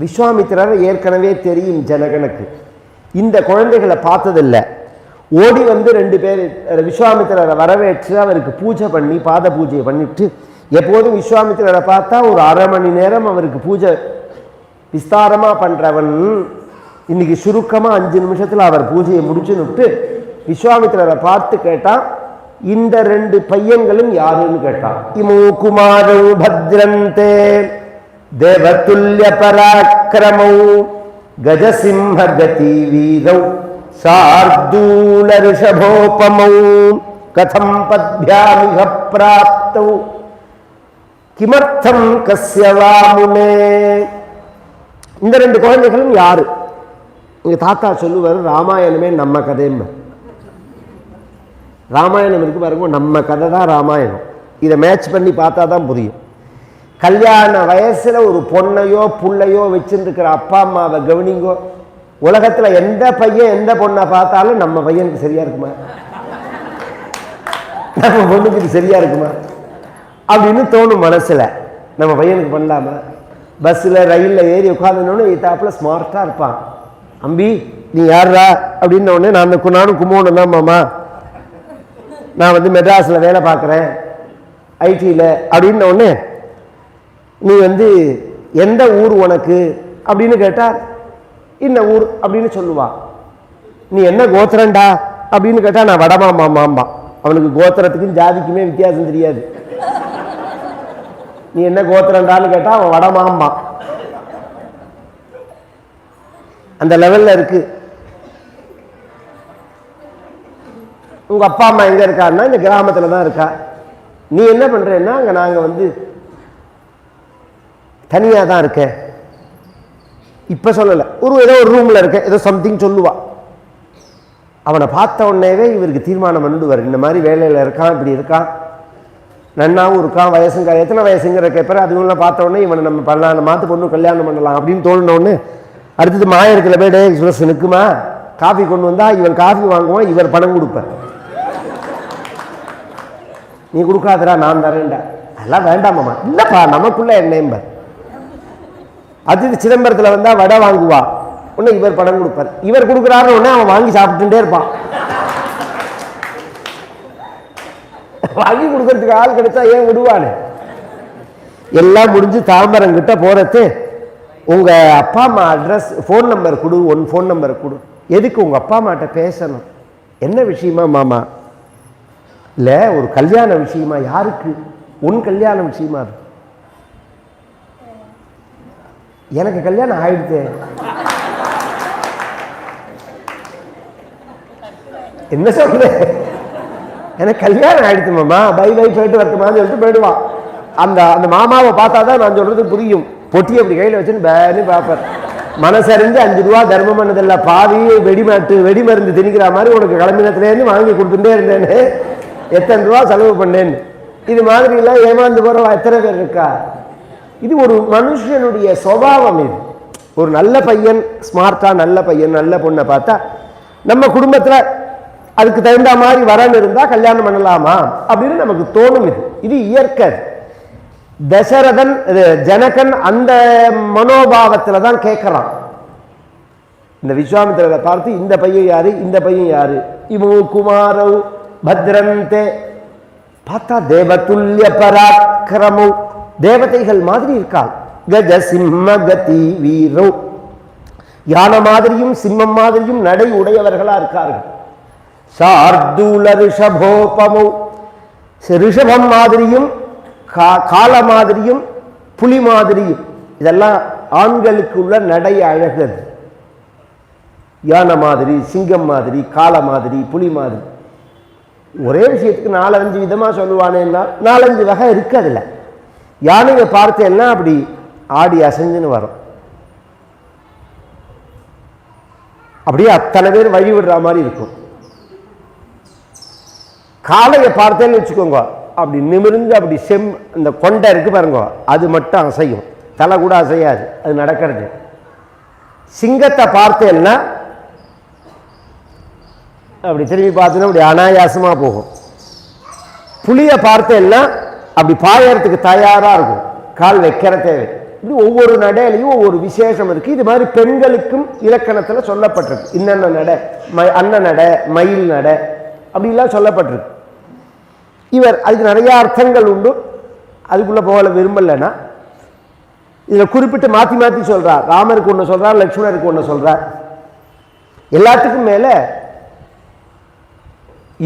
விஸ்வாமித்திரர் ஏற்கனவே தெரியும் ஜனகனுக்கு. இந்த குழந்தைகளை பார்த்ததில்லை. ஓடி வந்து 2 பேர் விஸ்வாமித்திரரை வரவேற்று அவருக்கு பூஜை பண்ணி பாத பூஜையை பண்ணிட்டு, எப்போதும் விஸ்வாமித்திரரை பார்த்தா ஒரு அரை மணி நேரம் அவருக்கு பூஜை விஸ்தாரமாக பண்ணுறவன் இன்னைக்கு சுருக்கமாக 5 நிமிஷத்தில் அவர் பூஜையை முடிச்சுன்னுட்டு விஸ்வாமித்திரரை பார்த்து கேட்டான், இந்த 2 பையன்களும் யாருன்னு கேட்டான். இமோ குமாரோ பத்ரந்தே தேவதுல்ய பராக்கிரமௌ கஜசிம்ஹகதி வீரௌ சார்தூல ரிஷபோபமௌ கதம் பத்யாமிஹ பிராப்தௌ கிமர்த்தம் கஸ்ய வாமுனே. இந்த 2 குழந்தைகளும் யாரு? எங்க தாத்தா சொல்லுவார், ராமாயணமே நம்ம கதைன்னு. ராமாயணம் இருக்கு பாருங்க, நம்ம கதை தான் ராமாயணம். இதை மேட்ச் பண்ணி பார்த்தா தான் புரியும். கல்யாண வயசுல ஒரு பொண்ணையோ புள்ளையோ வச்சுருக்கிற அப்பா அம்மாவை கவனிங்கோ. உலகத்துல எந்த பையன் எந்த பொண்ணை பார்த்தாலும் நம்ம பையனுக்கு சரியா இருக்குமா, நம்ம பொண்ணுக்கு இது சரியா இருக்குமா அப்படின்னு தோணும் மனசுல. நம்ம பையனுக்கு பண்ணலாமா? பஸ்ஸில் ரயிலில் ஏறி உட்காந்துனோன்னு இத்தாப்புல ஸ்மார்ட்டாக இருப்பான். அம்பி நீ யாருடா அப்படின்ன உடனே நானும் கும்போணும் தான் மாமா, நான் வந்து மெட்ராஸில் வேலை பார்க்குறேன் ஐடியில் அப்படின்ன உடனே, நீ வந்து எந்த ஊர் உனக்கு அப்படின்னு கேட்டால் இன்ன ஊர் அப்படின்னு சொல்லுவான். நீ என்ன கோத்திரண்டா அப்படின்னு கேட்டால் நான் வடமாமாம்பான். அவனுக்கு கோத்திரத்துக்கும் ஜாதிக்குமே வித்தியாசம் தெரியாது. நீ என்ன கோத்திரண்டான்னு கேட்டால் அவன் வடமாம்பான். அந்த லெவலில் இருக்கு. உங்கள் அப்பா அம்மா எங்கே இருக்காருன்னா இந்த கிராமத்தில் தான் இருக்கா. நீ என்ன பண்ணுறேன்னா அங்கே நாங்கள் வந்து தனியாக தான் இருக்கேன். இப்போ சொல்லலை, ஏதோ ஒரு ரூமில் இருக்கேன், ஏதோ சம்திங் சொல்லுவா. அவனை பார்த்த உடனேவே இவருக்கு தீர்மானம் பண்ணுவார், இந்த மாதிரி வேலையில் இருக்கான், இப்படி இருக்கான், நன்னாவும் இருக்கான், வயசுங்க எத்தனை வயசுங்கிற கேட்பார். அதுவும் பார்த்த உடனே இவனை நம்ம பண்ணலாம், மாற்று பொண்ணு கல்யாணம் பண்ணலாம் அப்படின்னு தோணுனோடனே அடுத்தது மாயத்தில் போய் எக்ஸ்பிரஸ் நிற்குமா, காஃபி கொண்டு வந்தால் இவன் காஃபி வாங்குவான், இவர் பணம் கொடுப்பார். நீ கொடுக்காதரா நான் தரேன்டா. அதெல்லாம் வேண்டாமாம்மா. இல்லைப்பா நமக்குள்ள என்னையம்பர். அது சிதம்பரத்தில் வந்தால் வடை வாங்குவா, உடனே இவர் பணம் கொடுப்பார். இவர் கொடுக்குறாருன்னு உடனே அவன் வாங்கி சாப்பிட்டுட்டே இருப்பான். வாங்கி கொடுக்கறதுக்கு ஆள் கிடைச்சா ஏன் விடுவானு. எல்லாம் முடிஞ்சு தாம்பரம் கிட்ட போறது, உங்க அப்பா அம்மா அட்ரஸ் ஃபோன் நம்பர் கொடு, ஒன் ஃபோன் நம்பர் கொடு. எதுக்கு? உங்க அப்பா அம்மாட்ட பேசணும். என்ன விஷயமா மாமா? இல்லை ஒரு கல்யாண விஷயமா. யாருக்கு? உன் கல்யாண விஷயமா. எனக்கு கல்யாணம் ஆயிடுச்சு. என்ன சொல்ற? எனக்கு கல்யாணம் ஆயிடுச்சு மாமா, பை பை போயிட்டு வரட்டுமான்னு சொல்லிட்டு போயிடுவான். அந்த அந்த மாமாவை பார்த்தா தான் நான் சொல்றது புரியும். பொட்டி அப்படி கையில் வச்சுன்னு பேன்னு பார்ப்பார். மனசறிஞ்சு 5 ரூபா தர்மம் பண்ணதில்லை, பாவி வெடி மருந்து திணிக்கிற மாதிரி உனக்கு கிளம்பினத்துலேருந்து வாங்கி கொடுத்துட்டே இருந்தேன்னு, எத்தனை ரூபா செலவு பண்ணேன்னு. இது மாதிரி எல்லாம் ஏமாந்து போறவா எத்தனை பேர் இருக்கா? இது ஒரு மனுஷனுடைய சுபாவம். இது ஒரு நல்ல பையன், ஸ்மார்ட்டா நல்ல பையன் நல்ல பொண்ணை பார்த்தா நம்ம குடும்பத்தில் அதுக்கு தகுந்த மாதிரி வரன்னு இருந்தால் கல்யாணம் பண்ணலாமா அப்படின்னு நமக்கு தோணும். இது இயற்கை. தசரதன் ஜனகன் அந்த மனோபாவத்தில் தான் கேட்கறான். இந்த விஸ்வாமித்திரரை பார்த்து இந்த பையன் யாரு, இந்த பையன் யாரு? இமோ குமாரௌ பத்ரந்தே. பார்த்தா தேவதுல்ய பராக்கிரமௌ, தேவதைகள் மாதிரி இருக்காள். கஜ சிம்மகதி வீரோ, யானை மாதிரியும் சிம்மம் மாதிரியும் நடை உடையவர்களா இருக்கார்கள். சார்தூல ரிஷபோபமௌ, ரிஷபம் மாதிரியும் கால மாதிரியும் புலி மாதிரியும். இதெல்லாம் ஆண்களுக்கு உள்ள நடை அழகு. யானை மாதிரி, சிங்கம் மாதிரி, கால மாதிரி, புலி மாதிரி. ஒரே விஷயத்துக்கு 4-5 விதமா சொல்லுவானேன்னா 4-5 வகை இருக்கு. அதுல யானையை பார்த்தேன்னா அப்படி ஆடி அசைஞ்சுன்னு வரும். அப்படியே அத்தனை பேர் வழி விடுற மாதிரி இருக்கும். காளையை பார்த்தேன்னு வச்சுக்கோங்க, அப்படி நிமிர்ந்து அப்படி இந்த கொண்டை இருக்கு பாருங்க, அது மட்டும் அசையும், தலை கூட அசையாது, அது நடக்கிறது. சிங்கத்தை பார்த்தேன்னா அப்படி திரும்பி பார்த்தோன்னா அப்படி அனாயாசமா போகும். புளியை பார்த்தேன்னா அப்படி பாயறதுக்கு தயாரா இருக்கும், கால் வைக்கிற தேவை. இப்படி ஒவ்வொரு நடையிலையும் ஒவ்வொரு விசேஷம் இருக்கு. இது மாதிரி பெண்களுக்கும் இலக்கணத்தில் சொல்லப்பட்டிருக்கு. இன்னென்ன நடை, அன்ன நடை, மயில் நடை அப்படிலாம் சொல்லப்பட்டிருக்கு. இவர் அதுக்கு நிறைய அர்த்தங்கள் உண்டு, அதுக்குள்ள போகல விரும்பலைன்னா இதில் குறிப்பிட்டு மாற்றி மாற்றி சொல்றார். ராமருக்கு ஒன்று சொல்றார், லட்சுமணருக்கு ஒன்று சொல்றார். எல்லாத்துக்கும் மேல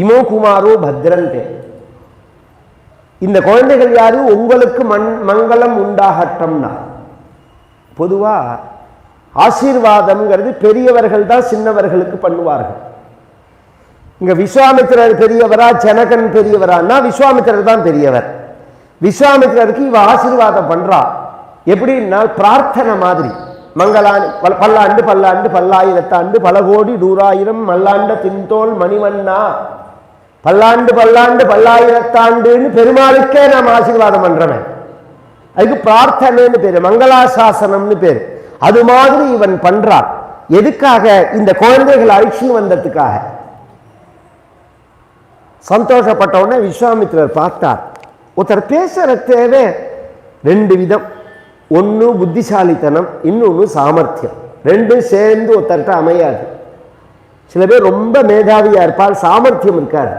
இமோ குமாரோ பத்ரந்தே, இந்த குழந்தைகள் யாரு, உங்களுக்கு மங்களம் உண்டாகட்டம்னா. பொதுவா ஆசீர்வாதம்ங்கிறது பெரியவர்கள் தான் சின்னவர்களுக்கு பண்ணுவார்கள். இங்க விஸ்வாமித்திரர் பெரியவரா ஜனகன் பெரியவரான்னா விஸ்வாமித்திரர் தான் பெரியவர். விஸ்வாமித்திரருக்கு இவ ஆசீர்வாதம் பண்றா. எப்படின்னா பிரார்த்தனை மாதிரி. மங்களாணி பல்லாண்டு பல்லாண்டு பல்லாயிரத்தாண்டு பல கோடி நூறாயிரம் மல்லாண்ட தின்தோல் மணிவண்ணா, பல்லாண்டு பல்லாண்டு பல்லாயிரத்தாண்டுன்னு பெருமாளுக்கே நாம் ஆசீர்வாதம் பண்றவன். அதுக்கு பிரார்த்தனைன்னு பேரு, மங்களாசாசனம்னு பேரு. அது மாதிரி இவன் பண்றான். எதுக்காக? இந்த குழந்தைகள் அழிச்சுன்னு வந்ததுக்காக. சந்தோஷப்பட்ட உடனே விஸ்வாமித்திரர் பார்த்தார், ஒருத்தர் பேசுற தேவை ரெண்டு விதம். ஒன்று புத்திசாலித்தனம், இன்னொன்று சாமர்த்தியம். ரெண்டும் சேர்ந்து ஒருத்தர்கிட்ட அமையாது. சில பேர் ரொம்ப மேதாவியா இருப்பால், சாமர்த்தியம் இருக்காது.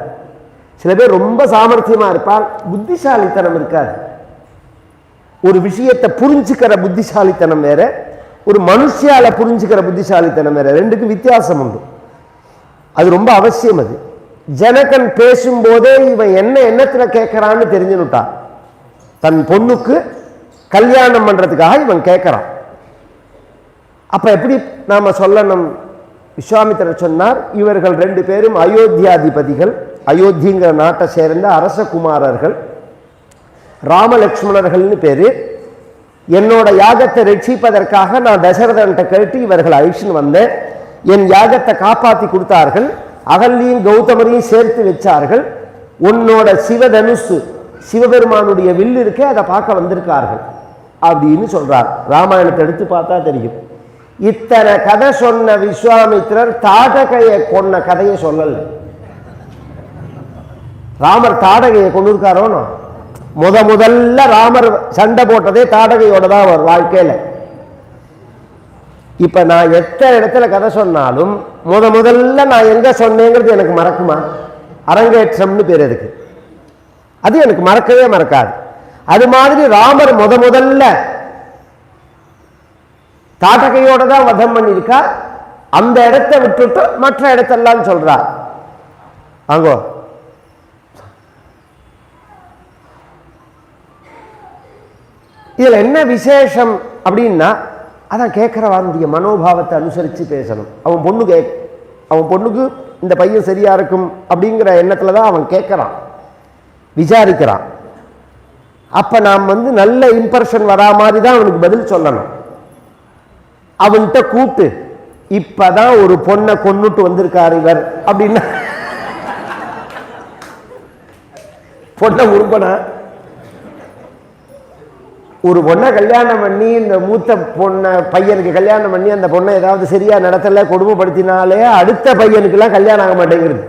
சில பேர் ரொம்ப சாமர்த்தியமா இருப்பால், புத்திசாலித்தனம் இருக்காது. ஒரு விஷயத்தை புரிஞ்சுக்கிற புத்திசாலித்தனம் வேற, ஒரு மனுஷியால புரிஞ்சுக்கிற புத்திசாலித்தனம் வேற. ரெண்டுக்கும் வித்தியாசம் உண்டு. அது ரொம்ப அவசியம். அது ஜனகன் பேசும்போதே இவன் என்ன எண்ணத்துல கேட்கிறான்னு தெரிஞ்சுட்டான். தன் பொண்ணுக்கு கல்யாணம் பண்றதுக்காக இவன் கேட்கிறான். அப்ப எப்படி நாம சொல்லணும்? விஸ்வாமித்திரர் சொன்னார், இவர்கள் ரெண்டு பேரும் அயோத்தியாதிபதிகள், அயோத்திங்கிற நாட்டை சேர்ந்த அரசகுமாரர்கள், ராமலட்சுமணர்கள்னு பேரு. என்னோட யாகத்தை ரட்சிப்பதற்காக நான் தசரதன்ட்ட கேட்டு இவர்கள் அழிச்சுன்னு வந்தேன். என் யாகத்தை காப்பாற்றி கொடுத்தார்கள். அகல்லையும் கௌதமரையும் சேர்த்து வச்சார்கள். உன்னோட சிவதனுசு, சிவபெருமானுடைய வில்லு இருக்கே, அதை பார்க்க வந்திருக்கார்கள் அப்படின்னு சொல்றார். ராமாயணத்தை எடுத்து பார்த்தா தெரியும். இத்தனை கதை சொன்ன விஸ்வாமித்திரர் தாடகையை கொன்ன கதையை சொல்லல. ராமர் தாடகையை கொண்டு இருக்காரோன்னு முதல்ல ராமர் சண்டை போட்டதே தாடகையோட தான் அவர் வாழ்க்கையில. இப்ப நான் எத்தனை இடத்துல கதை சொன்னாலும் முதல்ல நான் எங்க சொன்னேங்கிறது எனக்கு மறக்குமா? அரங்கேற்றம்னு பேர் இருக்கு. அது எனக்கு மறக்கவே மறக்காது. அது மாதிரி ராமர் முதல்ல தாட்டகையோட தான் வதம் பண்ணியிருக்கார். அந்த இடத்தை விட்டுட்டு மற்ற இடத்தெல்லாம் சொல்றார். வாங்கோ, இதுல என்ன விசேஷம் அப்படின்னா, அதான் கேட்கிறவாருடைய மனோபாவத்தை அனுசரித்து பேசணும். அவன் பொண்ணுக்கு இந்த பையன் சரியா இருக்கும் அப்படிங்கிற எண்ணத்துல தான் அவன் கேட்கிறான், விசாரிக்கிறான். அப்ப நாம் நல்ல இம்ப்ரெஷன் வரா மாதிரி தான் அவனுக்கு பதில் சொல்லணும். அவன்கிட்ட கூப்பிட்டு, இப்பதான் ஒரு பொண்ணை கொன்னுட்டு வந்திருக்காரு இவர் அப்படின்னா, பொண்ணை உருப்பனா ஒரு பொண்ணை கல்யாணம் பண்ணி, இந்த மூத்த பொண்ணை பையனுக்கு கல்யாணம் பண்ணி அந்த பொண்ணை ஏதாவது சரியா நடத்தல, கொடுமைப்படுத்தினாலே அடுத்த பையனுக்கெல்லாம் கல்யாணம் ஆக மாட்டேங்கிறது.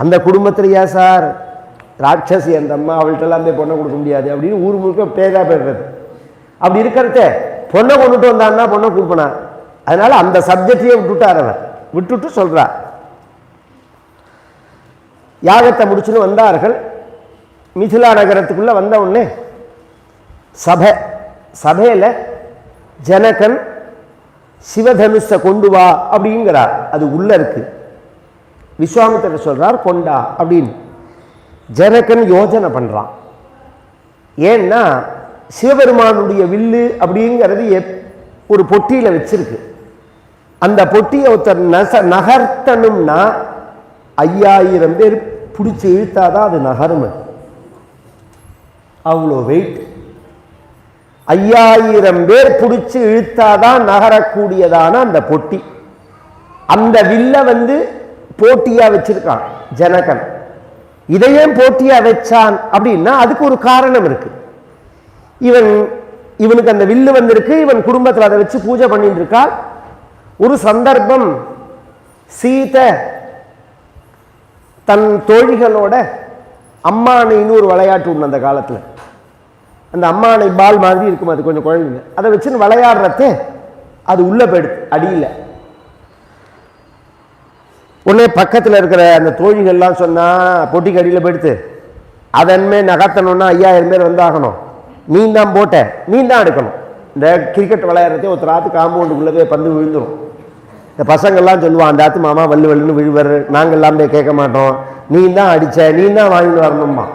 அந்த குடும்பத்திலையா சார் ராட்சசி அந்த அம்மா, அவள்கிட்ட அந்த பொண்ணை கொடுக்க முடியாது அப்படின்னு ஊர் முழுக்க பேதா போயிடுறது. அப்படி இருக்கிறத பொண்ணை கொண்டுட்டு வந்தான்னா பொண்ணை கூப்பினா. அதனால அந்த சப்ஜெக்டையே விட்டுட்டார். அவர் விட்டுட்டு சொல்றார். யாகத்தை முடிச்சுன்னு வந்தார்கள். மிதிலா நகரத்துக்குள்ள வந்த உடனே சபையில ஜனகன் சிவதனுஷ கொண்டு வா அப்படிங்கிறார். அது உள்ள இருக்கு. விஸ்வாமித்திரர் சொல்றார் கொண்டா அப்படின்னு. ஜனகன் யோஜனை பண்றான். ஏன்னா சிவபெருமானுடைய வில்லு அப்படிங்கிறது ஒரு பொட்டியில வச்சிருக்கு. அந்த பொட்டியை ஒருத்தர் நகர்த்தணும்னா 5000 பேர் பிடிச்சி இழுத்தாதான் அது நகரும். அவ்வளோ வெயிட். 5000 பேர் பிடிச்சி இழுத்தாதான் நகரக்கூடியதான அந்த பொட்டி. அந்த வில்ல போட்டியா வச்சிருக்கான் ஜனகன். இதையும் போட்டியா வச்சான் அப்படின்னா அதுக்கு ஒரு காரணம் இருக்கு. இவனுக்கு அந்த வில்லு வந்திருக்கு. இவன் குடும்பத்தில் அதை வச்சு பூஜை பண்ணிட்டு இருக்கான். ஒரு சந்தர்ப்பம் சீதை தன் தோழிகளோட அம்மானைன்னு ஒரு விளையாட்டு உண்டு அந்த காலத்தில். அந்த அம்மானை பால் மாதிரி இருக்கும், அது கொஞ்சம் குழந்தைங்க அதை வச்சுன்னு விளையாடுறதே அது உள்ள போயிடுது அடியில். உடனே பக்கத்தில் இருக்கிற அந்த தோழிகள்லாம் சொன்னால் பொட்டிக்கு அடியில் போயிடுத்து, அதன்மே நகர்த்தணும்னா 5000 பேர் வந்தாகணும், நீ தான் போட்ட நீ தான் எடுக்கணும். இந்த கிரிக்கெட் விளையாடுறதே ஒருத்தர் ஆற்று காம்பவுண்டுக்குள்ளே பந்து விழுந்துடும். இந்த பசங்கள்லாம் சொல்லுவான், அந்த ஆற்று மாமா வல்லு வல்லுன்னு விழுவர், நாங்கள் எல்லாம் போய் கேட்க மாட்டோம், நீ தான் அடித்த நீ தான் வாங்கிட்டு வரணும்மா.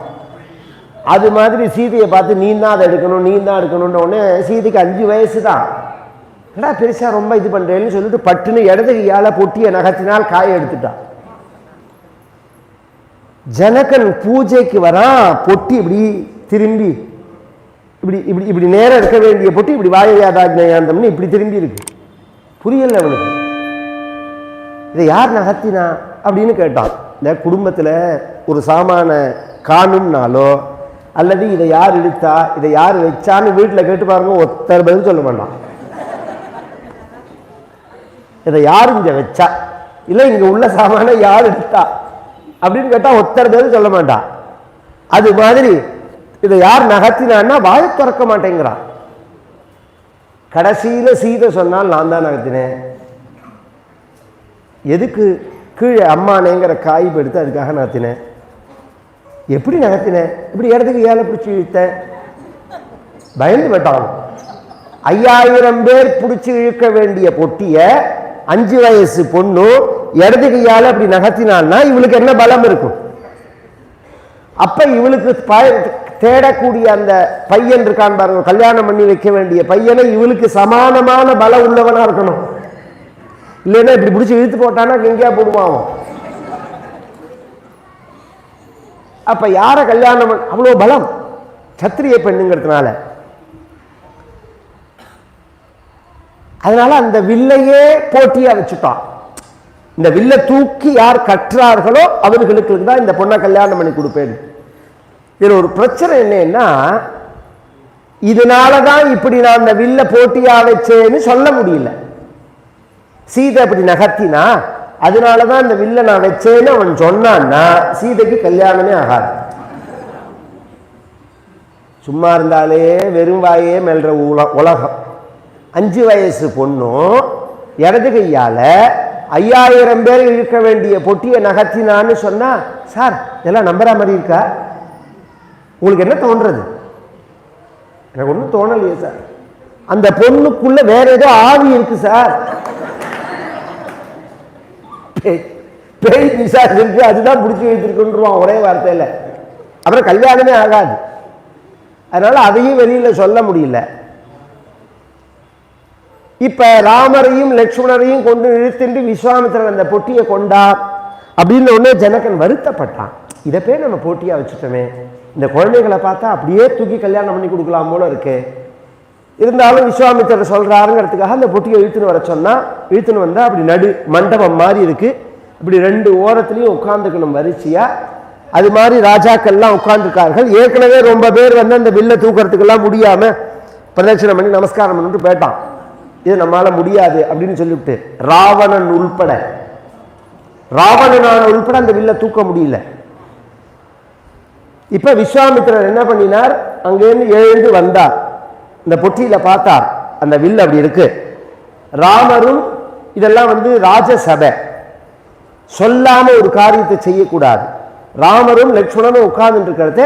அது மாதிரி சீதையை பார்த்து நீ தான் அதை எடுக்கணும் நீ தான் எடுக்கணும்னு உடனே சீதைக்கு 5 வயசு தான், ஏடா பெருசாக ரொம்ப இது பண்ணுறேன்னு சொல்லிட்டு பட்டுன்னு இடது கையால் பொட்டியை நகர்த்தினால் காய எடுத்துட்டான். ஜனகன் பூஜைக்கு வரான், பொட்டி இப்படி திரும்பி இப்படி இப்படி இப்படி நேரம் இருக்க வேண்டிய பொட்டி இப்படி வாயாதாஜ்னயாந்தம்னு இப்படி திரும்பி இருக்கு. புரியல அவனுக்கு, இதை யார் நகர்த்தினா அப்படின்னு கேட்டான். இந்த குடும்பத்தில் ஒரு சாமான காணும்னாலோ அல்லது இதை யார் இழுத்தா இதை யார் வச்சான்னு வீட்டில் கேட்டு பாருங்க, ஒருத்தர் பதில் சொல்ல மாட்டான். இதை யார் இங்கே வச்சா இல்லை இங்கே உள்ள சாமான யார் எடுத்தா அப்படின்னு கேட்டால் ஒருத்தர் பதில் சொல்ல மாட்டான். அது மாதிரி இதை யார் நகர்த்தினான்னா வாயை திறக்க மாட்டேங்கிறான். கடைசியில் சீதை சொன்னால் நான் தான் நகர்த்தினேன். எதுக்கு? கீழே அம்மானேங்கிற காய் எடுத்து அதுக்காக நகர்த்தினேன். எப்படி நகர்த்தினேன்? இப்படி இடத்துக்கு ஏழை பிடிச்சி இழுத்தேன். பயந்து விட்டான். 5000 பேர் பிடிச்சி இழுக்க வேண்டிய பொட்டிய 5 வயசு பொண்ணு இடது கையால அப்படி நகர்த்தினால்னா இவளுக்கு என்ன பலம் இருக்கும்? அப்ப இவளுக்கு தேடக்கூடிய அந்த பையன் இருக்கான் பாருங்க, கல்யாணம் பண்ணி வைக்க வேண்டிய பையனை இவளுக்கு சமானமான பலம் உள்ளவனா இருக்கணும். இல்லைன்னா இப்படி பிடிச்சி இழுத்து போட்டானா எங்கேயா போடுவான். அப்ப யார கல்யாணம் அவ்வளோ பலம் சத்திரிய பெண்ணுங்கிறதுனால. அதனால அந்த வில்லையே போட்டியா வச்சுட்டான். இந்த வில்லை தூக்கி யார் கற்றார்களோ அவர்களுக்கு தான் இந்த பொண்ணை கல்யாணம் பண்ணி கொடுப்பேன். இதுல ஒரு பிரச்சனை என்னன்னா, இதனாலதான் இப்படி நான் அந்த வில்ல போட்டியா வச்சேன்னு சொல்ல முடியல. சீதை அப்படி நகர்த்தினா அதனாலதான் இந்த வில்ல நான் வச்சேன்னு அவன் சொன்னான்னா சீதைக்கு கல்யாணமே ஆகாது. சும்மா இருந்தாலே வெறும் வாயே மெல்ற உலகம். 5 வயசு பொண்ணும் இடது கையால 5000 பேர் இழுக்க வேண்டிய பொட்டியை நகர்த்தினான்னு சொன்னா, சார் இதெல்லாம் நம்புற மாதிரி இருக்கா? உங்களுக்கு என்ன தோன்றது? எனக்கு ஒன்றும் தோணலையே சார். அந்த பொண்ணுக்குள்ள வேற ஏதோ ஆவி இருக்கு சார். பேய் பிசாசு இருக்கு, அதுதான் பிடிச்சி வைத்திருக்குன்றான் ஒரே வார்த்தையில. அப்புறம் கல்யாணமே ஆகாது. அதனால அதையும் வெளியில சொல்ல முடியல. இப்ப ராமரையும் லட்சுமணரையும் கொண்டு இழுத்துட்டு விஸ்வாமித்திரன் அந்த பொட்டியை கொண்டார் அப்படின்னு உடனே ஜனகன் வருத்தப்பட்டான். இதை பேர் நம்ம போட்டியா வச்சுட்டோமே, இந்த குழந்தைகளை பார்த்தா அப்படியே தூக்கி கல்யாணம் பண்ணி கொடுக்கலாம் போல இருக்கு. இருந்தாலும் விஸ்வாமித்திரர் சொல்றாருங்கிறதுக்காக அந்த பொட்டியை இழுத்துன்னு வர சொன்னா, இழுத்துன்னு வந்தா அப்படி நடு மண்டபம் மாதிரி இருக்கு. இப்படி 2 ஓரத்துலையும் உட்கார்ந்துக்கணும் வரிசையா. அது மாதிரி ராஜாக்கள்லாம் உட்கார்ந்துருக்கார்கள். ஏற்கனவே ரொம்ப பேர் வந்து அந்த வில்லை தூக்கிறதுக்கெல்லாம் முடியாம பிரதட்சணம் பண்ணி நமஸ்காரம் பண்ணிட்டு போயிட்டான். இது நம்மளால முடியாது அப்படின்னு சொல்லிவிட்டு ராவணன் உள்பட அந்த வில்லை தூக்க முடியல. இப்ப விஸ்வாமித்திரர் என்ன பண்ணினார், அங்கிருந்து எழுந்து வந்தார். இந்த பொட்டியில பார்த்தார், அந்த வில் அப்படி இருக்கு. ராமரும் இதெல்லாம் வந்து ராஜசபை, சொல்லாம ஒரு காரியத்தை செய்யக்கூடாது. ராமரும் லட்சுமணனும் உட்கார்ந்து இருக்கிறது.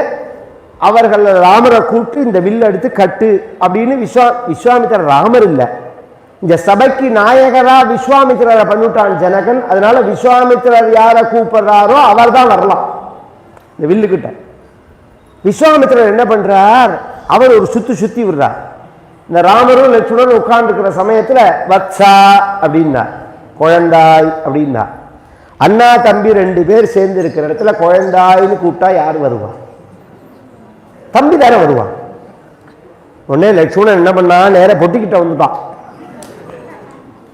அவர்கள் ராமரை கூப்பிட்டு இந்த வில்ல எடுத்து கட்டு அப்படின்னு விஸ்வாமித்திரர் ராமர் இல்லை, இந்த சபைக்கு நாயகரா விஸ்வாமித்திரரை பண்ணிவிட்டான் ஜனகன். அதனால விஸ்வாமித்திரர் யாரை கூப்பிடுறாரோ அவர் தான் வரலாம் இந்த வில்லுக்கிட்ட. விஸ்வாமித்திரர் என்ன பண்றார், அவர் ஒரு சுத்தி விடுறார். இந்த ராமரும் லட்சுமணனும் உட்கார்ந்துருக்கிற சமயத்துல வத்சா அப்படின்னா குழந்தாய் அப்படின்னா, அண்ணா தம்பி 2 பேர் சேர்ந்து இருக்கிற இடத்துல குழந்தாய்னு கூப்பிட்டா யார் வருவான்? தம்பி தானே வருவான். உடனே லட்சுமணன் என்ன பண்ணா, நேரம் பொட்டிக்கிட்ட வந்துட்டான்.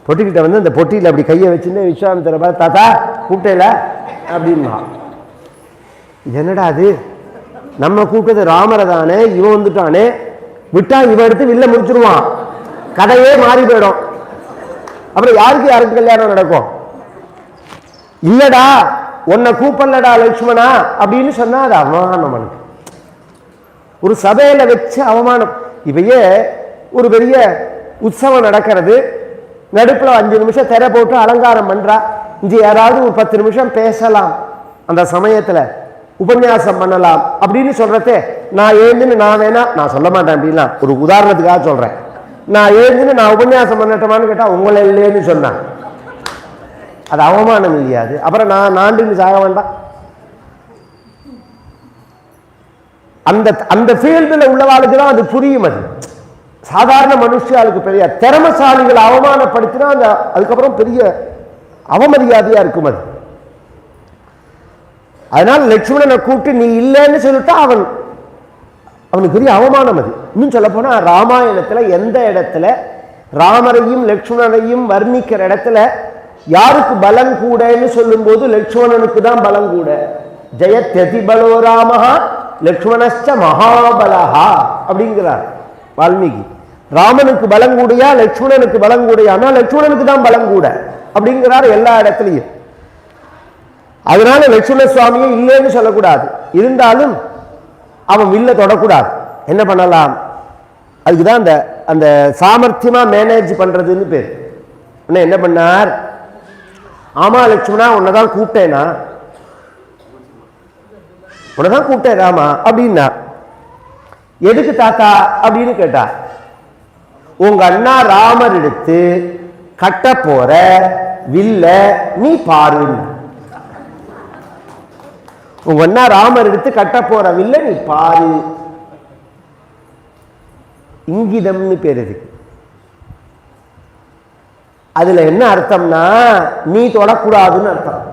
பொட்டிக்கிட்ட வந்து அந்த பொட்டியில் அப்படி கையை வச்சுன்னு விஸ்வாமித்திர பார்த்து, தாத்தா கூப்பிட்டேல அப்படின்னா. என்னடா அது, நம்ம கூப்பிட்டது ராமரை தானே, இவன் வந்துட்டானே, விட்டா இவன் எடுத்து வில்ல முடிச்சிருவான், கதையே மாறி போயிடும். அப்புறம் யாருக்கு கல்யாணம் நடக்கும்? இல்லடா உன்னை கூப்பிடலடா லட்சுமணா அப்படின்னு சொன்னா அது அவமானம். ஒரு சபையில வச்சு அவமானம். இப்பயே ஒரு பெரிய உற்சவம் நடக்கிறது, நடுப்புல 5 நிமிஷம் திரை போட்டு அலங்காரம் பண்றா. இங்க யாராவது ஒரு 10 நிமிஷம் பேசலாம், அந்த சமயத்துல உபன்யாசம் பண்ணலாம் அப்படின்னு சொல்றதே, நான் எழுந்துன்னு நான் வேணா நான் சொல்ல மாட்டேன் அப்படின்னா, ஒரு உதாரணத்துக்காக சொல்றேன், நான் எழுந்துன்னு நான் உபன்யாசம் பண்ணட்டமான்னு கேட்டா உங்களை இல்லைன்னு சொன்னான், அது அவமானம் இல்லையாது? அப்புறம் நான் நாண்டுன்னு சாக வேண்டாம். அந்த அந்த ஃபீல்டில் உள்ளவாளுக்கு தான் அது புரியும். அது சாதாரண மனுஷாளுக்கு பெரிய திறமசாலிகளை அவமானப்படுத்தினா அந்த அதுக்கப்புறம் பெரிய அவமரியாதையா இருக்கும் அது. அதனால லட்சுமணனை கூப்பிட்டு நீ இல்லைன்னு சொல்லிட்டா அவனுக்கு பெரிய அவமானம் அது. இன்னும் சொல்ல போனா ராமாயணத்துல எந்த இடத்துல ராமரையும் லட்சுமணனையும் வர்ணிக்கிற இடத்துல யாருக்கு பலம் கூடன்னு சொல்லும் போது லட்சுமணனுக்கு தான் பலம் கூட. ஜெயத்யதி பலோ ராமஹா லட்சுமணஸ்ச மகாபலஹா அப்படிங்கிறார் வால்மீகி. ராமனுக்கு பலம் கூடையா லட்சுமணனுக்கு பலம் கூடையா? லட்சுமணனுக்கு தான் பலம் கூட அப்படிங்கிறார் எல்லா இடத்துலையும். அதனால லட்சுமண சுவாமியை இல்லைன்னு சொல்லக்கூடாது, இருந்தாலும் அவன் வில்ல தொடக்கூடாது. என்ன பண்ணலாம்? அதுக்குதான் அந்த அந்த சாமர்த்தியமா மேனேஜ் பண்றதுன்னு பேர். என்ன பண்ணார்? ஆமா லட்சுமணா உன்னதான் கூப்பிட்டேனா, உன்னதான் கூப்பிட்டேன் ராமா அப்படின்னா. எதுக்கு தாத்தா அப்படின்னு கேட்டா, உங்க அண்ணா ராமர் எடுத்து கட்ட போற வில்ல நீ பாரு. உங்க அண்ணா ராமர் எடுத்து கட்ட போற வில்ல நீ பாரு. இங்கிதம்னு பேர் இருக்கு. அதுல என்ன அர்த்தம்னா நீ தொடக்கூடாதுன்னு அர்த்தம்.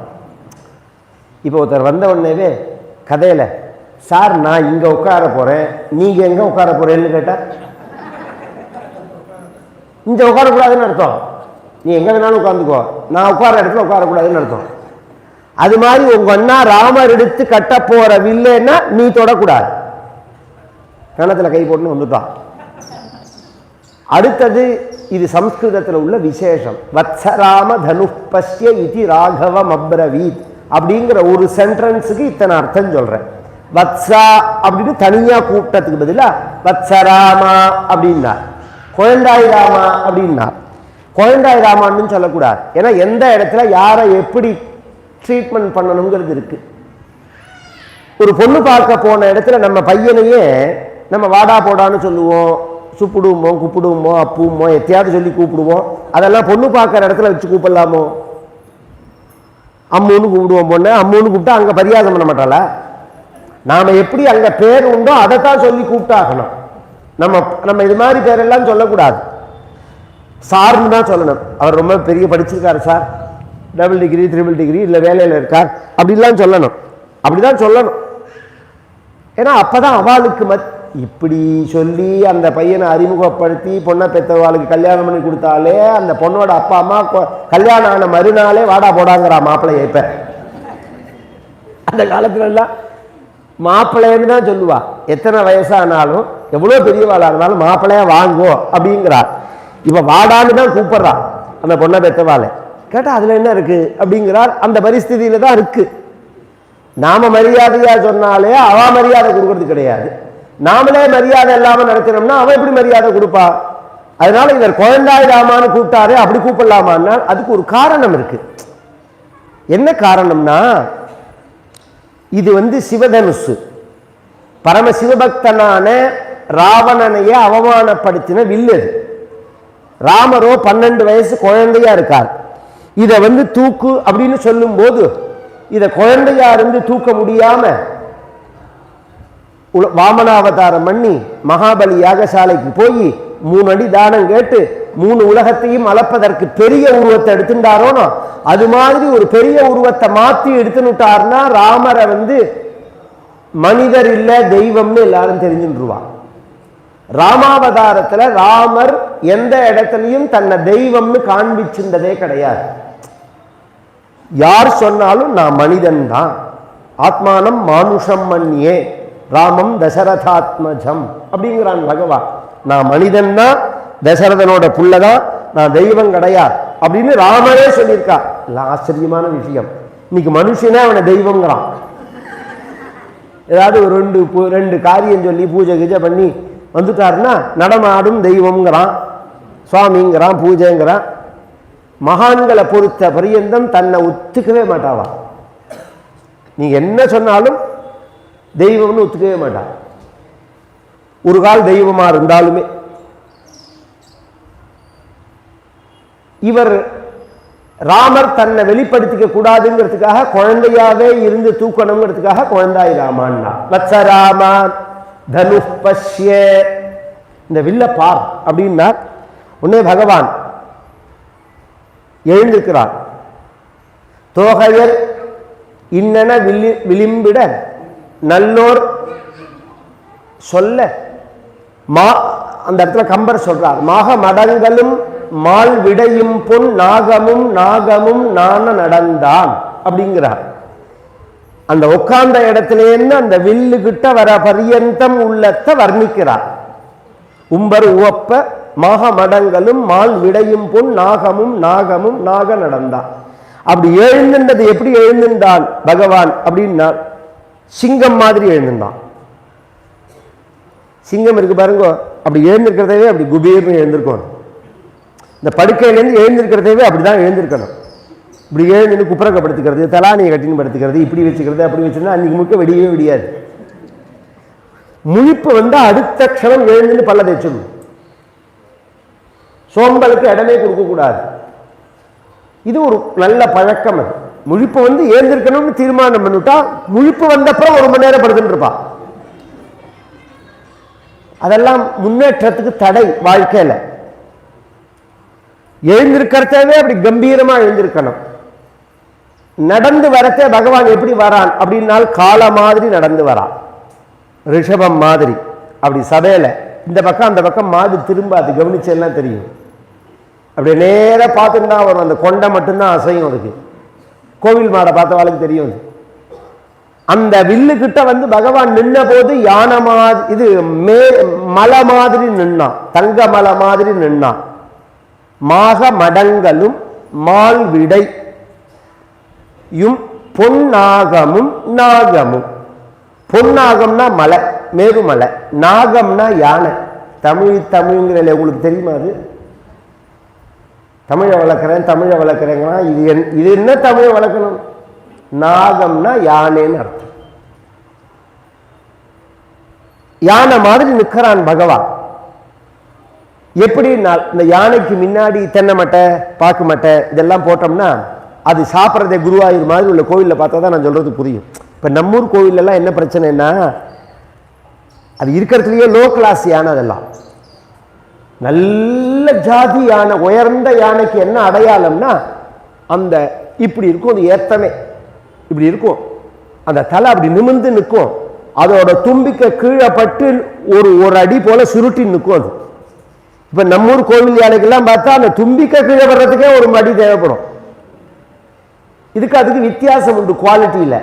இப்ப ஒருத்தர் வந்த உடனேவே கதையில, சார் நான் இங்க உட்கார போறேன், நீங்க எங்க உட்கார போறேன்னு கேட்டா இங்க உட்காரக்கூடாதுன்னு அர்த்தம். நீ எங்க வேணாலும் உட்கார்ந்துக்கோ, நான் உட்கார இடத்துல உட்காரக்கூடாதுன்னு அர்த்தம். அது மாதிரி உங்க அண்ணா ராமர் எடுத்து கட்ட போற வில்லைன்னா நீ தொடக்கூடாது. கணத்துல கை போட்டுன்னு வந்துட்டான். அடுத்தது இது சம்ஸ்கிருதத்தில் உள்ள விசேஷம். வத்சராம தனுப்பஸ்ய இதி ராகவம் அப்ரவீத் அப்படிங்கிற ஒரு சென்டென்ஸுக்கு இத்தனை அர்த்தம் சொல்றேன். வத்சா அப்படின்னு தனியா கூட்டத்துக்கு பதிலா வத்சராமா அப்படின்னா, குழந்தாய் ராமா அப்படின்னா. குழந்தாய் ராமான்னு சொல்லக்கூடாது. ஏன்னா எந்த இடத்துல யாரை எப்படி ட்ரீட்மெண்ட் பண்ணணுங்கிறது இருக்கு. ஒரு பொண்ணு பார்க்க போன இடத்துல நம்ம பையனையே நம்ம வாடா போடான்னு சொல்லுவோம், சுப்புடுவோமோ குப்பிடுவோமோ அப்புவோமோ எத்தையாவது சொல்லி கூப்பிடுவோம். அதெல்லாம் பொண்ணு பார்க்குற இடத்துல வச்சு கூப்பிடலாமோ? அம்முன்னு கூப்பிடுவோம் பொண்ணு, அம்முன்னு கூப்பிட்டா அங்கே பரியாசம் பண்ண மாட்டாளா? நாம எப்படி அங்கே பேர் உண்டோ அதைத்தான் சொல்லி கூப்பிட்டாகணும். நம்ம நம்ம இது மாதிரி பேரெல்லாம் சொல்லக்கூடாது, சார்னு தான் சொல்லணும். அவர் ரொம்ப பெரிய படிச்சிருக்காரு sir, double degree triple degree இல்லை வேலையில் இருக்கார் அப்படிலாம் சொல்லணும். அப்படிதான் சொல்லணும். ஏன்னா அப்பதான் அவளுக்கு இப்படி சொல்லி அந்த பையனை அறிமுகப்படுத்தி பொண்ணை பெற்றவாளுக்கு கல்யாணம் பண்ணி கொடுத்தாலே அந்த பொண்ணோட அப்பா அம்மா கல்யாணம் ஆன மறுநாளே வாடா போடாங்கிறா மாப்பிள்ளைய. இப்ப அந்த காலத்துல எல்லாம் மாப்பிள்ளைன்னு தான் சொல்லுவா. எத்தனை வயசானாலும் எவ்வளோ பெரியவாளா இருந்தாலும் மாப்பிள்ளையா வாங்கோ அப்படிங்கிறார். இப்ப வாடான்னு தான் கூப்பிடுறா அந்த பொண்ணை பெற்றவாளை. கேட்டா அதுல என்ன இருக்கு அப்படிங்கிறார். அந்த பரிஸ்திதியில தான் இருக்கு. நாம மரியாதையா சொன்னாலே அவ மரியாதை கொடுக்கறது கிடையாது. நாமளே மரியாதை இல்லாம நடத்தினோம்னா அவன் எப்படி மரியாதை கொடுப்பா? அதனால இவர் குழந்தாய் ராமான்னு கூப்பிட்டாரு, அப்படி கூப்பிடலாமான்னா அதுக்கு ஒரு காரணம் இருக்கு. என்ன காரணம்னா, இது சிவதனுசு, பரம சிவபக்தனான ராவணனைய அவமானப்படுத்தின வில்லு. ராமரோ 12 வயசு குழந்தையா இருக்கார். இதை தூக்கு அப்படின்னு சொல்லும் போது இதை குழந்தையா இருந்து தூக்க முடியாம வாமனாவதாரம் பண்ணி மகாபலி யாகசாலைக்கு போய் 3 அடி தானம் கேட்டு 3 உலகத்தையும் அளப்பதற்கு பெரிய உருவத்தை எடுத்துட்டாரோனோ அது மாதிரி ஒரு பெரிய உருவத்தை மாத்தி எடுத்துட்டார்னா ராமரை மனிதர் இல்ல தெய்வம்னு எல்லாரும் தெரிஞ்சுருவா. ராமாவதாரத்துல ராமர் எந்த இடத்துலையும் தன்னை தெய்வம்னு காண்பிச்சிருந்ததே கிடையாது. யார் சொன்னாலும் நான் மனிதன் தான், ஆத்மானம் மானுஷம் மன்னியே ராமம் தசரதாத்மஜம் அப்படிங்கிறான் பகவான். நான் மனிதன் தான், தசரதனோட புள்ளதான், நான் தெய்வம் கிடையாது அப்படின்னு ராமரே சொல்லியிருக்கா. ஆச்சரியமான விஷயம். இன்னைக்கு மனுஷனே அவனை தெய்வங்கிறான். ஏதாவது ஒரு ரெண்டு காரியம் சொல்லி பூஜை கீஜை பண்ணி வந்துட்டாருன்னா நடமாடும் தெய்வம்ங்கிறான், சுவாமிங்கிறான், பூஜைங்கிறான். மகான்களை பொறுத்த பரியந்தம் தன்னை ஒத்துக்கவே மாட்டாவா. நீங்க என்ன சொன்னாலும் தெய்வம்னு ஒத்துக்கவே மாட்டா. ஒரு கால் தெய்வமா இருந்தாலுமே இவர் ராமர் தன்னை வெளிப்படுத்திக்க கூடாதுங்கிறதுக்காக குழந்தையாவே இருந்து தூக்கணுங்கிறதுக்காக குழந்தாய் ராமான்னா வத்சராமா தனு பஷ்ய, இந்த வில்ல பார் அப்படின்னா உடனே பகவான் எழுந்திருக்கிறார். தோகையர் இன்னென விளிம்பிட நல்லோர் சொல்ல அந்த இடத்துல கம்பர் சொல்றார், மாக மடங்களும் மால் விடையும் பொன் நாகமும் நாகமும் நான நடந்தான் அப்படிங்கிறார். அந்த உட்கார்ந்த இடத்திலேன்னு அந்த வில்லு கிட்ட வர பரியந்தம் உள்ளத்தை வர்ணிக்கிறார். உம்பர் உவப்ப மாக மடங்களும் மால் விடையும் பொன் நாகமும் நாகமும் நாக நடந்தான். அப்படி எழுந்திருந்தது எப்படி எழுந்திருந்தான் பகவான் அப்படின்னா சிங்கம் மாதிரி எழுந்திருந்தான். சிங்கம் இருக்கு பாருங்க, அப்படி எழுந்திருக்கிறதவே அப்படி குபீர்னு எழுந்திருக்கும். இந்த படுக்கையிலேருந்து எழுந்திருக்கிறதவே அப்படிதான் எழுந்திருக்கணும். இப்படி எழுந்து குப்புறக்கப்படுத்திக்கிறது, தலானியை கட்டின்னு படுத்துக்கிறது, இப்படி வச்சுக்கிறது, அப்படி வச்சுருந்தா அன்னைக்கு முழுக்க வெடியவே விடியாது. முழிப்பு வந்தா அடுத்த க்ஷணம் எழுந்துன்னு பல்ல தேய்ச்சிடணும். சோம்பலுக்கு இடமே கொடுக்கக்கூடாது. இது ஒரு நல்ல பழக்கம். அது முழிப்பு வந்து எழுந்திருக்கணும்னு தீர்மானம் பண்ணிவிட்டா முழிப்பு வந்தப்பறம் 1 மணி நேரம் படுத்துட்டு இருப்பான். அதெல்லாம் முன்னேற்றத்துக்கு தடை. வாழ்க்கையில எழுந்திருக்கிறதவே அப்படி கம்பீரமா எழுந்திருக்கணும். நடந்து வரத்தே பகவான் எப்படி வரான் அப்படின்னால் கால மாதிரி நடந்து வரான், ரிஷபம் மாதிரி. அப்படி சபையில இந்த பக்கம் அந்த பக்கம் மாடு திரும்பாது, கவனிச்செல்லாம் தெரியும். அப்படியே நேராக பார்த்துட்டு வரும். அந்த கொண்டை மட்டும்தான் அசையும். அதுக்கு கோவில் மாடை பார்த்தவாளுக்கு தெரியும். அந்த வில்லு கிட்ட வந்து பகவான் நின்ன போது யானை மாதிரி, இது மலை மாதிரி நின்னான், தங்க மலை மாதிரி நின்னான். மாக மடங்களும் மால் விடையும் பொன்னாகமும் நாகமும். பொன்னாகம்னா மலை, மேருமலை. நாகம்னா யானை. தமிழ்ங்கிற உங்களுக்கு தெரியுமா? அது தமிழை வளர்க்குறேங்கிறா. இது என்ன தமிழை வளர்க்கணும்? நாகம்னா யானைன்னு அர்த்தம். யானை மாதிரி நிற்கிறான் பகவான். எப்படி? இந்த யானைக்கு முன்னாடி தென்னை மட்டை, பாக்கு மட்டை இதெல்லாம் போட்டோம்னா அது சாப்பிட்றதே குருவாயூர் மாதிரி உள்ள கோவிலில் பார்த்தா தான் நான் சொல்றது புரியும். இப்போ நம்மூர் கோவிலெல்லாம் என்ன பிரச்சனைன்னா, அது இருக்கிறதுலையே லோ கிளாஸ் யானை. அதெல்லாம் நல்ல ஜாதி யானை, உயர்ந்த யானைக்கு என்ன அடையாளம்னா அந்த இப்படி இருக்கும். அது ஏத்தமே இப்படி இருக்கும். அந்த தலை அப்படி நிமிர்ந்து நிற்கும். அதோட தும்பிக்க கீழே பட்டு ஒரு அடி போல சுருட்டி நிற்கும். அது இப்ப நம்மூர் கோவில் யானைக்கெல்லாம் பார்த்தா அந்த தும்பிக்க கீழே வர்றதுக்கே ஒரு அடி தேவைப்படும். அதுக்கு வித்தியாசம் உண்டு குவாலிட்டியில.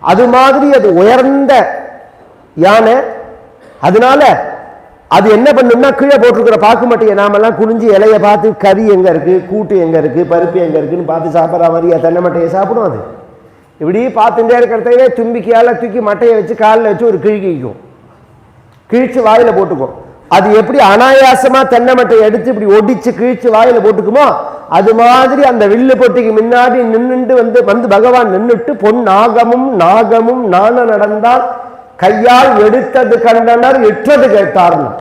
அது மாதிரி அது உயர்ந்த யானை. அதனால அது என்ன பண்ணும்னா கீழே போட்டிருக்கிற பாக்கு மட்டையை நாமெல்லாம் குனிஞ்சு இலைய பார்த்து கறி எங்க இருக்கு, கூட்டு எங்க இருக்கு, பருப்பு எங்க இருக்குன்னு பார்த்து சாப்பிட்ற மாதிரி தென்னை மட்டையை சாப்பிடும். அது இப்படி பார்த்துட்டே இருக்கிறதே தும்பிக்கையால தூக்கி மட்டையை வச்சு காலில் வச்சு ஒரு கிழிக்கும், கிழிச்சு வாயில போட்டுக்கும். அது எப்படி அனாயாசமா தென்னை மட்டையை எடுத்து இப்படி ஒடிச்சு கிழிச்சு வாயில போட்டுக்குமோ அது மாதிரி அந்த வில்லு பொட்டிக்கு முன்னாடி நின்றுட்டு வந்து பகவான் நின்றுட்டு பொன் நாகமும் நாகமும் நான நடந்தால் கையால் எடுத்தது கண்டனர் எற்றது கேட்டார்கள்.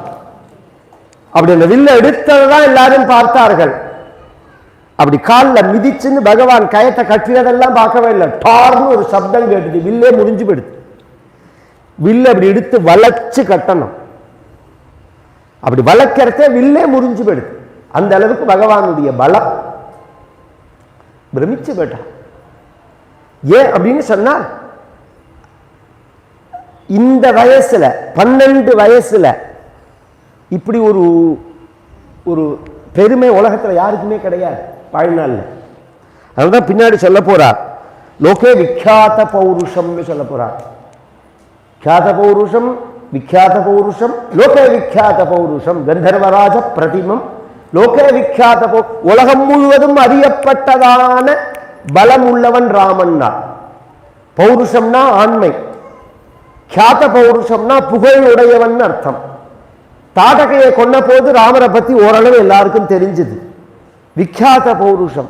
அப்படி அந்த வில்ல எடுத்ததான் எல்லாரும் பார்த்தார்கள். அப்படி காலில் மிதிச்சுன்னு பகவான் கயத்தை கட்டினதெல்லாம் பார்க்கவே இல்லை. டார்னு ஒரு சப்தம் கேட்டுது. வில்லே முறிஞ்சு போயிடுது. வில்ல அப்படி எடுத்து வளைச்சு கட்டணும். அப்படி வளர்க்கிறதே வில்லே முறிஞ்சு போயிடுது. அந்த அளவுக்கு பகவானுடைய பலம். பிரமிச்சு போயிட்டான். ஏன் அப்படின்னு சொன்னா, இந்த வயசுல 12 வயசுல இப்படி ஒரு ஒரு பெருமை உலகத்துல யாருக்குமே கிடையாது வாழ்நாள்ல. அதுதான் பின்னாடி சொல்ல போறார். லோகே விக்யாத பௌருஷம்னு சொல்ல போறார். விக்யாத பௌருஷம், விக்யாத பௌருஷம், லோகே விக்யாத பௌருஷம் கந்தர்வராஜ பிரதிமம் லோகே விக்யாத உலகம் முழுவதும் அறியப்பட்டதான பலம் உள்ளவன் ராமன்னா. பௌருஷம்னா ஆண்மை. கியாத பௌருஷம்னா புகழ் உடையவன் அர்த்தம். தாடகையை கொன்ன போது ராமரை பத்தி ஓரளவு எல்லாருக்கும் தெரிஞ்சது. விக்யாத பௌருஷம்.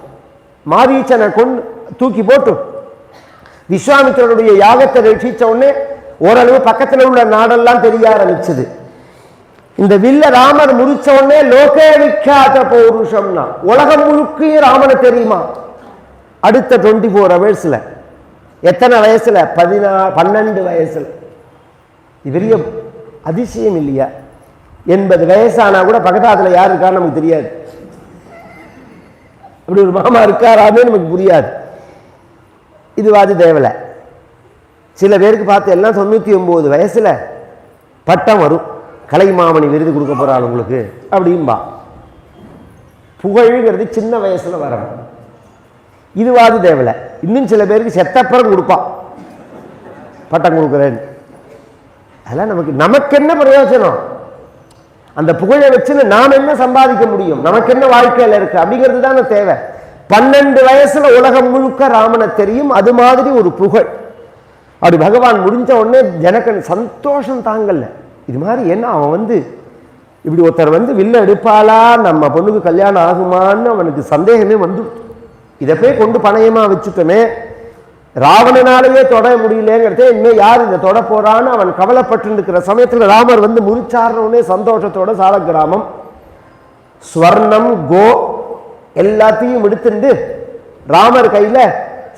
மாரீச்சனை தூக்கி போட்டு விஸ்வாமித்திரனுடைய யாகத்தை ரட்சிச்ச உடனே ஓரளவு பக்கத்தில் உள்ள நாடெல்லாம் தெரிய ஆரம்பிச்சது. இந்த வில்ல ராமர் முறிச்ச உடனே லோகே விக்யாத பௌருஷம்னா உலகம் முழுக்கையும் ராமனை தெரியுமா? அடுத்த 24 ஹவர்ஸ்ல. எத்தனை வயசுல? 12 வயசுல. பெரிய அதிசயம் இல்லையா? 80 வயசானா கூட பக்கத்தாத்துல யாரு இருக்கா நமக்கு தெரியாது. அப்படி ஒரு மாமா இருக்காராமே நமக்கு புரியாது. இது வாதி தேவலை. சில பேருக்கு பார்த்து எல்லாம் 99 வயசுல பட்டம் வரும். கலைமாமணி விருது கொடுக்க போறாள் உங்களுக்கு அப்படின்பா. புகழ்ங்கிறது சின்ன வயசுல வரணும். இது வாதி தேவலை. இன்னும் சில பேருக்கு செத்தப்புறம் கொடுப்பான் பட்டம் கொடுக்குறேன். அதெல்லாம் நமக்கு என்ன பிரயோஜனம்? அந்த புகழை வச்சு நாம் என்ன சம்பாதிக்க முடியும்? நமக்கு என்ன வாழ்க்கையில் இருக்கு அப்படிங்கிறது தானே தேவை. 12 வயசுல உலகம் முழுக்க ராமனை தெரியும். அது மாதிரி ஒரு புகழ். அப்படி பகவான் முடிஞ்ச உடனே ஜனகன் சந்தோஷம் தாங்கல்ல. இது மாதிரி என்ன அவன் இப்படி ஒருத்தர் வில்ல எடுப்பாளா, நம்ம பொண்ணுக்கு கல்யாணம் ஆகுமான்னு அவனுக்கு சந்தேகமே வந்து இதை போய் கொண்டு பணயமா வச்சுட்டோமே, ராவணனாலேயே தொட முடியலங்கிறதே இன்னும் யார் இதை தொட போறான்னு அவன் கவலைப்பட்டு இருக்கிற சமயத்தில் ராமர் முறிச்சாருன்னே சந்தோஷத்தோட சால கிராமம் ஸ்வர்ணம் கோ எல்லாத்தையும் எடுத்துட்டு ராமர் கையில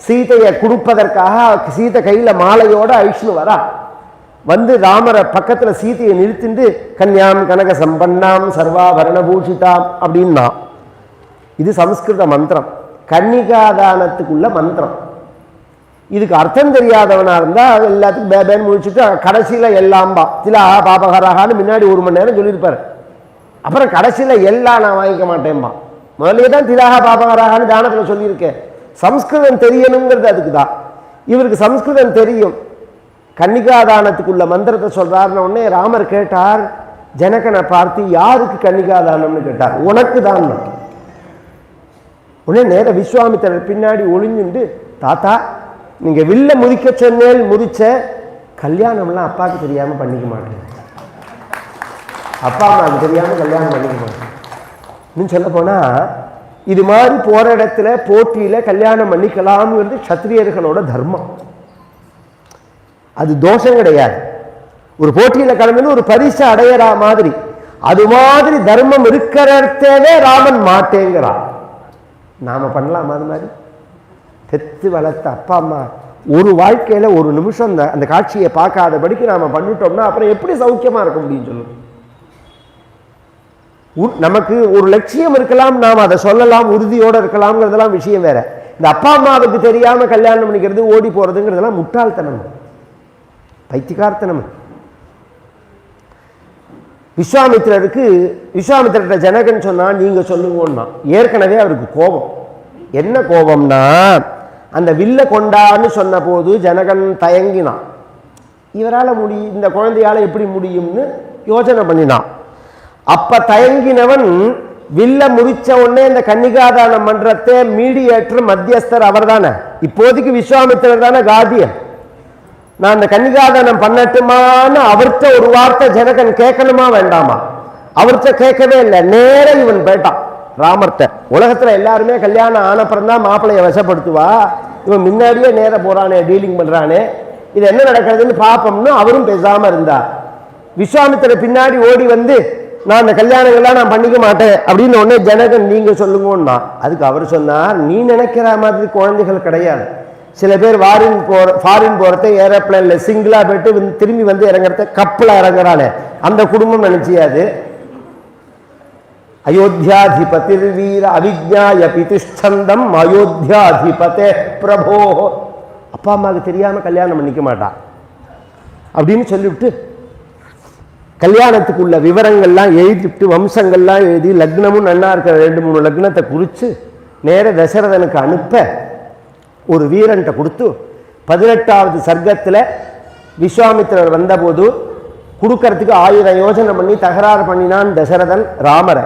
சீதையை கொடுப்பதற்காக சீதை கையில மாலையோட ஐஷ்ணு வரா. ராமரை பக்கத்துல சீதையை நிறுத்திண்டு கன்யாம் கனக சம்பன்னாம் சர்வாபரணபூஷிதாம் அப்படின்னா. இது சம்ஸ்கிருத மந்திரம், கன்னிகாதானத்துக்குள்ள மந்திரம். இதுக்கு அர்த்தம் தெரியாதவனா இருந்தா எல்லாத்துக்கும் பேபேன்னு முடிச்சுட்டு கடைசியில எல்லாம்பா திலா பாபகராகான்னு முன்னாடி 1 மணி நேரம் சொல்லியிருப்பாரு. அப்புறம் கடைசியில எல்லாம் நான் வாங்கிக்க மாட்டேன்பா. முதலே தான் திலாகா பாபகராகான்னு தானத்துல சொல்லியிருக்கேன். சம்ஸ்கிருதம் தெரியணுங்கிறது அதுக்கு தான். இவருக்கு சம்ஸ்கிருதம் தெரியும். கன்னிகாதானத்துக்குள்ள மந்திரத்தை சொல்றாருன்னு உடனே ராமர் கேட்டார், ஜனகனை பார்த்து யாருக்கு கன்னிகாதானம்னு கேட்டார். உனக்கு தான். உடனே நேர விஸ்வாமித்திரர் பின்னாடி ஒளிஞ்சுண்டு, தாத்தா நீங்க வில்ல முதிக்க சொன்னேன், முதிச்ச கல்யாணம்லாம் அப்பாவுக்கு தெரியாம பண்ணிக்க மாட்டேன், அப்பா அம்மாவுக்கு தெரியாம கல்யாணம் பண்ணிக்க மாட்டேன் சொல்ல போனா, இது மாதிரி போற இடத்துல போட்டியில கல்யாணம் பண்ணிக்கலாம்ங்கிறது சத்திரியர்களோட தர்மம். அது தோஷம் கிடையாது. ஒரு போட்டியில கலந்து ஒரு பரிசு அடையறா மாதிரி, அது மாதிரி தர்மம் இருக்கிறதே ராமன் மாட்டேங்கிறான். நாம பண்ணலாம் அது மாதிரி? பெத்து வளர்த்த அப்பா அம்மா ஒரு வாழ்க்கையில ஒரு நிமிஷம் அந்த காட்சியை பார்க்காதபடிக்கு நாம பண்ணிட்டோம்னா அப்புறம் எப்படி சௌக்கியமா இருக்க முடியும் சொல்லுங்க? நமக்கு ஒரு லட்சியம் இருக்கலாம், நாம் அதை சொல்லலாம், உறுதியோட இருக்கலாம்ங்கிறதெல்லாம் விஷயம் வேற. இந்த அப்பா அம்மாவுக்கு தெரியாம கல்யாணம் பண்ணிக்கிறது, ஓடி போறதுங்கிறதெல்லாம் முட்டாள்தனம், பைத்தியக்காரத்தனம். விஸ்வாமித்திர ஜனகன் சொன்னா நீங்க சொல்லுங்கன்னா, ஏற்கனவே அவருக்கு கோபம். என்ன கோபம்னா, அந்த வில்ல கொண்டான்னு சொன்ன போது ஜனகன் தயங்கினான். இவரால் இந்த குழந்தையால எப்படி முடியும்னு யோசனை பண்ணினான். அப்ப தயங்கினவன் வில்ல முறிச்ச உடனே இந்த கன்னிகாதான மன்றத்தை மீடியேட்டர் மத்தியஸ்தர் அவர் தானே. இப்போதைக்கு விஸ்வாமித்திரர் தானே காதியன். நான் அந்த கன்னிகாதானம் பண்ணட்டுமான்னு அவர்கிட்ட ஒரு வார்த்தை ஜனகன் கேட்கணுமா வேண்டாமா? அவர்கிட்ட கேட்கவே இல்லை, நேர இவன் போயிட்டான் ராமர்கிட்ட. உலகத்துல எல்லாருமே கல்யாணம் ஆனப்புறம் தான் மாப்பிள்ளைய வசப்படுத்துவா, இவன் முன்னாடியே நேர போறானே, டீலிங் பண்றானே, இது என்ன நடக்கிறதுன்னு பாப்போம்னு அவரும் பேசாம இருந்தார். விஸ்வாமித்திரர் பின்னாடி ஓடி நான் அந்த கல்யாணங்கள்லாம் நான் பண்ணிக்க மாட்டேன் அப்படின்னு உடனே ஜனகன் நீங்க சொல்லுங்கன்னா, அதுக்கு அவர் சொன்னார், நீ நினைக்கிற மாதிரி குழந்தைகள் கிடையாது. சில பேர் ஃபாரின் போறத ஏரோப்ளேன்ல சிங்கிளா போயிட்டு திரும்பி இறங்குறத கப்பல இறங்குறானே, அந்த குடும்பம் நினைச்சியாது. அயோத்தியாதிபதி வீர அவிஜ்ஞாய பிதிஷ்சந்தம் அயோத்தியாதிபதே பிரபோ. அப்பா அம்மாவுக்கு தெரியாம கல்யாணம் பண்ணிக்க மாட்டான் அப்படின்னு சொல்லிவிட்டு கல்யாணத்துக்குள்ள விவரங்கள்லாம் எழுதிவிட்டு வம்சங்கள்லாம் எழுதி லக்னமும் நன்னா இருக்கிற 2-3 லக்னத்தை குறித்து நேர தசரதனுக்கு அனுப்ப ஒரு வீரன்ட்ட கொடுத்து 18வது சர்க்கத்தில் விஸ்வாமித்திரர் வந்தபோது கொடுக்கறதுக்கு 1000 யோசனை பண்ணி தகராறு பண்ணினான் தசரதன் ராமரை.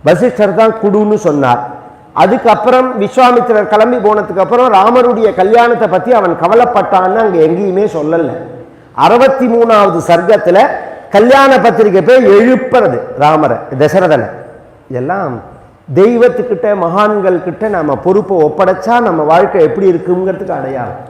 வசிஷ்டர் தான் குடுன்னு சொன்னார். அதுக்கப்புறம் விஸ்வாமித்திரர் கிளம்பி போனதுக்கு அப்புறம் ராமருடைய கல்யாணத்தை பற்றி அவன் கவலைப்பட்டான்னு அங்கே எங்கேயுமே சொல்லலை. 63வது சர்க்கத்துல கல்யாண பத்திரிகை போய் எழுப்புறது ராமரை, தசரதனை. இதெல்லாம் தெய்வத்துக்கிட்ட மகான்கள் கிட்ட நம்ம பொறுப்பை ஒப்படைச்சா நம்ம வாழ்க்கை எப்படி இருக்குங்கிறதுக்கு அடையாளம்.